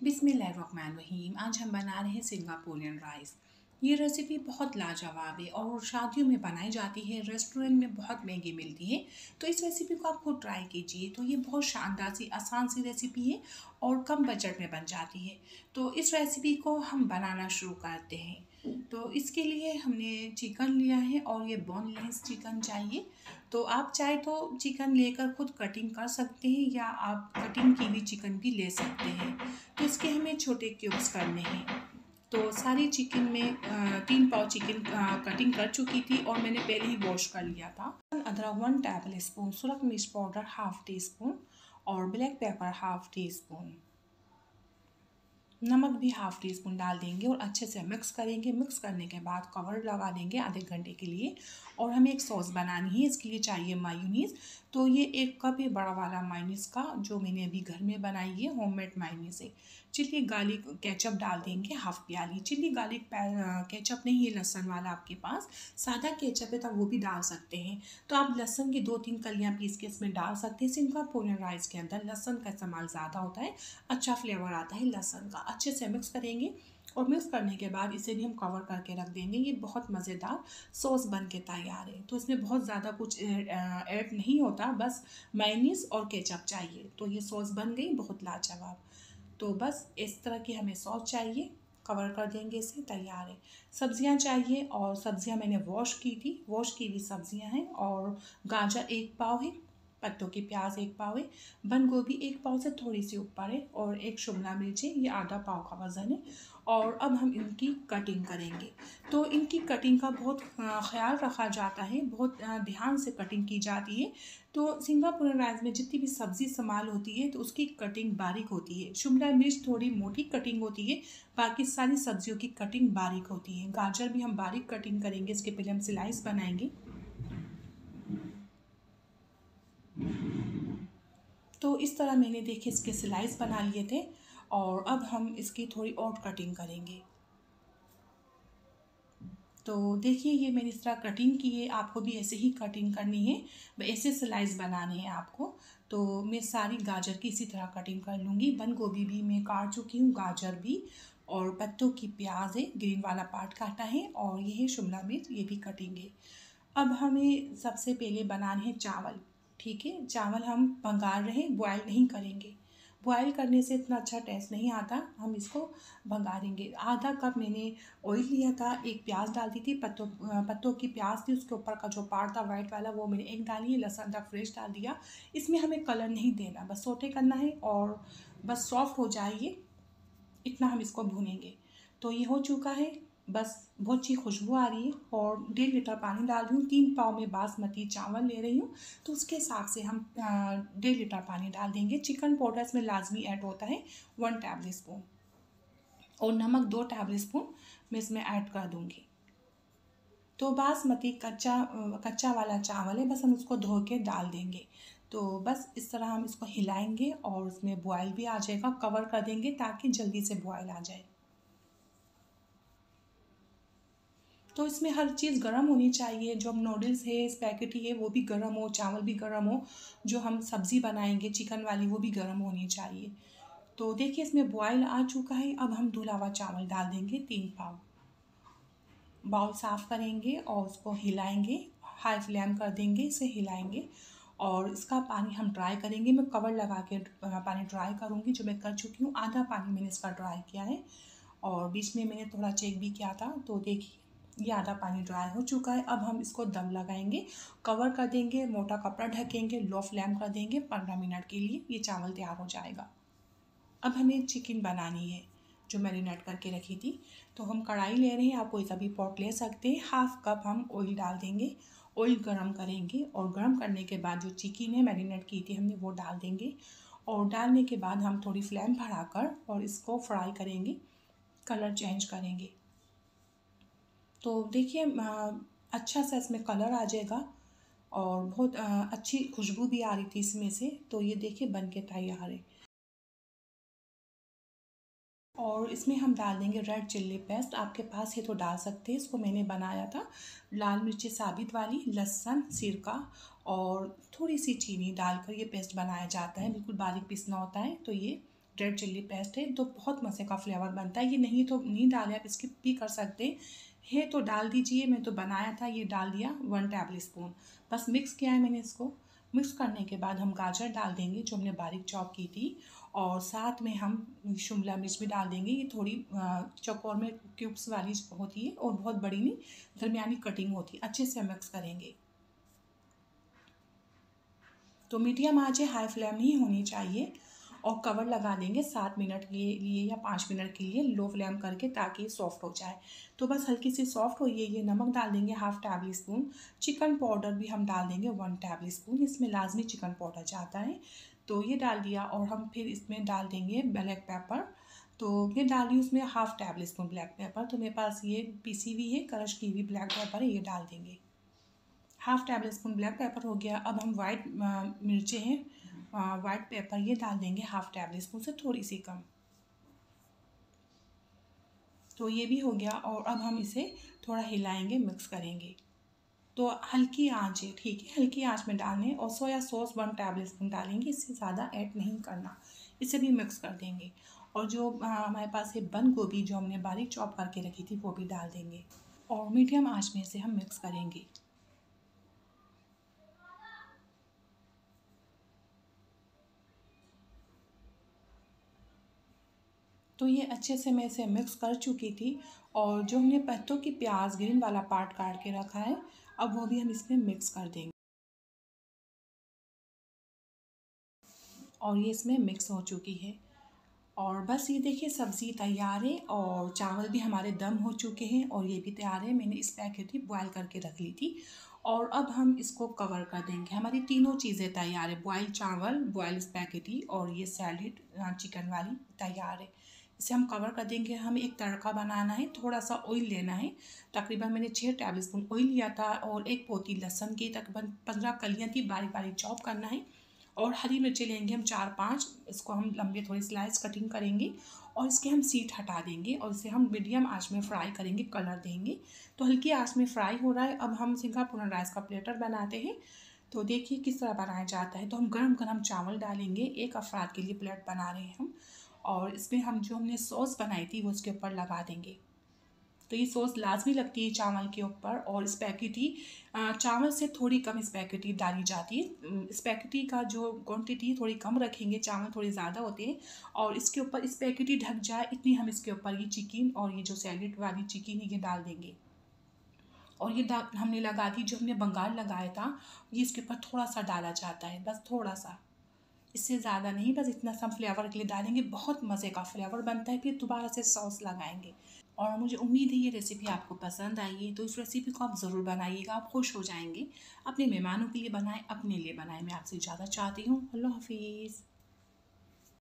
बिस्मिल्लाहिर्रहमानिर्रहीम। आज हम बना रहे हैं सिंगापुरियन राइस। ये रेसिपी बहुत लाजवाब है और शादियों में बनाई जाती है, रेस्टोरेंट में बहुत महंगी मिलती है। तो इस रेसिपी को आप खुद ट्राई कीजिए। तो ये बहुत शानदार सी आसान सी रेसिपी है और कम बजट में बन जाती है। तो इस रेसिपी को हम बनाना शुरू करते हैं। तो इसके लिए हमने चिकन लिया है और ये बोनलेस चिकन चाहिए। तो आप चाहे तो चिकन लेकर खुद कटिंग कर सकते हैं या आप कटिंग की हुई चिकन भी ले सकते हैं। तो इसके हमें छोटे क्यूब्स करने हैं। तो सारी चिकन में 3 पाव चिकन कटिंग कर चुकी थी और मैंने पहले ही वॉश कर लिया था। अदरक 1 टेबल स्पून, सुरख मिर्च पाउडर हाफ टी स्पून और black pepper half tea spoon, नमक भी हाफ टी स्पून डाल देंगे और अच्छे से मिक्स करेंगे। मिक्स करने के बाद कवर लगा देंगे आधे घंटे के लिए। और हमें एक सॉस बनानी है, इसके लिए चाहिए मायोनीज़। तो ये 1 कप है बड़ा वाला मायोनीज़ का, जो मैंने अभी घर में बनाई है, होममेड मायोनीज़ है। चिल्ली गार्लिक केचप डाल देंगे हाफ प्याली। चिल्ली गार्लिक केचप नहीं है लहसुन वाला आपके पास, सादा केचप है तो वो भी डाल सकते हैं। तो आप लहसुन की 2-3 कलियाँ पीस के इसमें डाल सकते हैं। सिंगापुरियन राइस के अंदर लहसुन का इस्तेमाल ज़्यादा होता है, अच्छा फ्लेवर आता है लहसुन का। अच्छे से मिक्स करेंगे और मिक्स करने के बाद इसे भी हम कवर करके रख देंगे। ये बहुत मज़ेदार सॉस बन के तैयार है। तो इसमें बहुत ज़्यादा कुछ ऐड नहीं होता, बस मेयोनीज़ और केचप चाहिए। तो ये सॉस बन गई बहुत लाजवाब। तो बस इस तरह की हमें सॉस चाहिए, कवर कर देंगे, इसे तैयार है। सब्जियां चाहिए और सब्जियां मैंने वॉश की थी, वॉश की हुई सब्जियां हैं। और गाजर 1 पाव है, पत्तों की प्याज 1 पाव है, बंद गोभी 1 पाव से थोड़ी सी ऊपर है और एक शिमला मिर्च है, ये आधा पाव का वज़न है। और अब हम इनकी कटिंग करेंगे। तो इनकी कटिंग का बहुत ख्याल रखा जाता है, बहुत ध्यान से कटिंग की जाती है। तो सिंगापुरियन राइस में जितनी भी सब्ज़ी इस्तेमाल होती है तो उसकी कटिंग बारीक होती है। शिमला मिर्च थोड़ी मोटी कटिंग होती है, बाकी सारी सब्जियों की कटिंग बारीक होती है। गाजर भी हम बारीक कटिंग करेंगे, इसके पहले हम स्लाइस बनाएंगे। तो इस तरह मैंने देखे इसके स्लाइस बना लिए थे और अब हम इसकी थोड़ी और कटिंग करेंगे। तो देखिए ये मैंने इस तरह कटिंग की है, आपको भी ऐसे ही कटिंग करनी है, ऐसे स्लाइस बनाने हैं आपको। तो मैं सारी गाजर की इसी तरह कटिंग कर लूँगी। बंद गोभी भी मैं काट चुकी हूँ, गाजर भी, और पत्तों की प्याज है, ग्रीन वाला पार्ट काटा है, और ये है शिमला मिर्च, ये भी कटिंग है। अब हमें सबसे पहले बनाने हैं चावल। ठीक है, चावल हम भंगार रहे, बॉयल नहीं करेंगे। बॉयल करने से इतना अच्छा टेस्ट नहीं आता, हम इसको भंगारेंगे। आधा कप मैंने ऑयल लिया था, एक प्याज डाल दी थी, पत्तों की प्याज थी, उसके ऊपर का जो पार्ट था वाइट वाला वो मैंने एक डाली है, लहसुन अदरक फ्रेश डाल दिया। इसमें हमें कलर नहीं देना, बस सोटे करना है और बस सॉफ्ट हो जाइए, इतना हम इसको भूनेंगे। तो ये हो चुका है, बस बहुत अच्छी खुशबू आ रही है और 1.5 लीटर पानी डाल रही हूँ। 3 पाव में बासमती चावल ले रही हूँ, तो उसके हिसाब से हम 1.5 लीटर पानी डाल देंगे। चिकन पाउडर इसमें लाजमी ऐड होता है 1 टेबल स्पून, और नमक 2 टेबल स्पून मैं इसमें ऐड कर दूँगी। तो बासमती कच्चा वाला चावल है, बस हम उसको धो के डाल देंगे। तो बस इस तरह हम इसको हिलाएंगे और उसमें बॉयल भी आ जाएगा, कवर कर देंगे ताकि जल्दी से बॉयल आ जाए। तो इसमें हर चीज़ गर्म होनी चाहिए, जो हम नूडल्स है, स्पैगेटी है, वो भी गर्म हो, चावल भी गर्म हो, जो हम सब्ज़ी बनाएंगे चिकन वाली वो भी गर्म होनी चाहिए। तो देखिए इसमें बॉयल आ चुका है। अब हम धुला हुआ चावल डाल देंगे 3 पाव। बाउल साफ़ करेंगे और उसको हिलाएंगे, हाई फ्लेम कर देंगे, इसे हिलाएंगे और इसका पानी हम ड्राई करेंगे। मैं कवर लगा के पानी ड्राई करूँगी, जो मैं कर चुकी हूँ। आधा पानी मैंने इसका ड्राई किया है और बीच में मैंने थोड़ा चेक भी किया था। तो देखिए ये आधा पानी ड्राई हो चुका है। अब हम इसको दम लगाएंगे, कवर कर देंगे, मोटा कपड़ा ढकेंगे, लो फ्लेम कर देंगे 15 मिनट के लिए, ये चावल तैयार हो जाएगा। अब हमें चिकन बनानी है जो मैरिनेट करके रखी थी। तो हम कढ़ाई ले रहे हैं, आप कोई सा भी पॉट ले सकते हैं। हाफ कप हम ऑयल डाल देंगे, ऑयल गरम करेंगे और गरम करने के बाद जो चिकन है मैरिनेट की थी हमने वो डाल देंगे। और डालने के बाद हम थोड़ी फ्लेम बढ़ाकर और इसको फ्राई करेंगे, कलर चेंज करेंगे। तो देखिए अच्छा सा इसमें कलर आ जाएगा और बहुत अच्छी खुशबू भी आ रही थी इसमें से। तो ये देखिए बन के तैयार है। और इसमें हम डाल देंगे रेड चिल्ली पेस्ट, आपके पास है तो डाल सकते हैं, इसको मैंने बनाया था। लाल मिर्ची साबित वाली, लहसुन, सिरका और थोड़ी सी चीनी डालकर ये पेस्ट बनाया जाता है, बिल्कुल बारीक पीसना होता है। तो ये रेड चिल्ली पेस्ट है, तो बहुत मज़े का फ्लेवर बनता है। ये नहीं तो नहीं डाले, आप स्किप भी कर सकते हैं तो डाल दीजिए। मैं तो बनाया था, ये डाल दिया 1 टेबल स्पून। बस मिक्स किया है मैंने इसको। मिक्स करने के बाद हम गाजर डाल देंगे जो हमने बारीक चॉप की थी, और साथ में हम शिमला मिर्च भी डाल देंगे। ये थोड़ी चौकोर में क्यूब्स वाली होती है और बहुत बड़ी नहीं, दरमियानी कटिंग होती है। अच्छे से मिक्स करेंगे। तो मीडियम आंच है, हाई फ्लेम नहीं होनी चाहिए। और कवर लगा देंगे 7 मिनट के लिए या 5 मिनट के लिए लो फ्लेम करके, ताकि सॉफ्ट हो जाए। तो बस हल्की सी सॉफ्ट हो ये नमक डाल देंगे 1/2 टेबल स्पून। चिकन पाउडर भी हम डाल देंगे 1 टेबल स्पून। इसमें लाजमी चिकन पाउडर जाता है, तो ये डाल दिया। और हम फिर इसमें डाल देंगे ब्लैक पेपर। तो ये डाल दी उसमें 1/2 टेबल स्पून ब्लैक पेपर। तो मेरे पास ये पीसी हुई है, क्रश की हुई ब्लैक पेपर है, ये डाल देंगे। 1/2 टेबल स्पून ब्लैक पेपर हो गया। अब हम वाइट मिर्चें हैं, वाइट पेपर, ये डाल देंगे 1/2 टेबल स्पून से थोड़ी सी कम। तो ये भी हो गया। और अब हम इसे थोड़ा हिलाएंगे, मिक्स करेंगे। तो हल्की आंच है, ठीक है, हल्की आंच में डालें। और सोया सॉस 1 टेबल स्पून डालेंगे, इससे ज़्यादा ऐड नहीं करना। इसे भी मिक्स कर देंगे। और जो हमारे पास है बंद गोभी, जो हमने बारीक चॉप करके रखी थी, वो भी डाल देंगे। और मीडियम आंच में इसे हम मिक्स करेंगे। तो ये अच्छे से मैं इसे मिक्स कर चुकी थी। और जो हमने पत्तों की प्याज ग्रीन वाला पार्ट काट के रखा है, अब वो भी हम इसमें मिक्स कर देंगे। और ये इसमें मिक्स हो चुकी है। और बस ये देखिए सब्ज़ी तैयार है, और चावल भी हमारे दम हो चुके हैं, और ये भी तैयार है। मैंने स्पैगेटी बॉयल करके रख ली थी। और अब हम इसको कवर कर देंगे। हमारी तीनों चीज़ें तैयार है, बॉयल चावल, बॉयल स्पैगेटी और ये सैलेड चिकन वाली तैयार है। इसे हम कवर कर देंगे। हमें एक तड़का बनाना है, थोड़ा सा ऑयल लेना है। तकरीबन मैंने 6 टेबल स्पून ऑयल लिया था, और एक पोती लहसुन की तकरीबन 15 कलियाँ थी, बारीक बारीक चॉप करना है। और हरी मिर्ची लेंगे हम 4-5, इसको हम लंबे थोड़ी स्लाइस कटिंग करेंगे। और इसके हम सीट हटा देंगे, और इसे हम मीडियम आंच में फ्राई करेंगे, कलर देंगे। तो हल्की आंच में फ्राई हो रहा है। अब हम सिंगापुरन राइस का प्लेटर बनाते हैं। तो देखिए किस तरह बनाया जाता है। तो हम गरम गरम चावल डालेंगे, एक अफराद के लिए प्लेट बना रहे हैं हम। और इसमें हम जो हमने सॉस बनाई थी वो इसके ऊपर लगा देंगे। तो ये सॉस लाजमी लगती है चावल के ऊपर। और स्पैगेटी चावल से थोड़ी कम स्पैगेटी डाली जाती है। स्पैगेटी का जो क्वांटिटी थोड़ी कम रखेंगे, चावल थोड़े ज़्यादा होते हैं। और इसके ऊपर स्पैगेटी ढक जाए इतनी हम इसके ऊपर ये चिकन और ये जो सैलेड वाली चिकन है ये डाल देंगे। और ये हमने लगा दी, जो हमने बंगाल लगाया था, ये इसके ऊपर थोड़ा सा डाला जाता है, बस थोड़ा सा, इससे ज़्यादा नहीं, बस इतना सा फ्लेवर के लिए डालेंगे। बहुत मज़े का फ्लेवर बनता है। फिर दोबारा से सॉस लगाएंगे। और मुझे उम्मीद है ये रेसिपी आपको पसंद आई है। तो इस रेसिपी को आप ज़रूर बनाइएगा, आप खुश हो जाएंगे। अपने मेहमानों के लिए बनाएं, अपने लिए बनाएं। मैं आपसे इजाज़त चाहती हूँ। अल्लाह हाफिज़।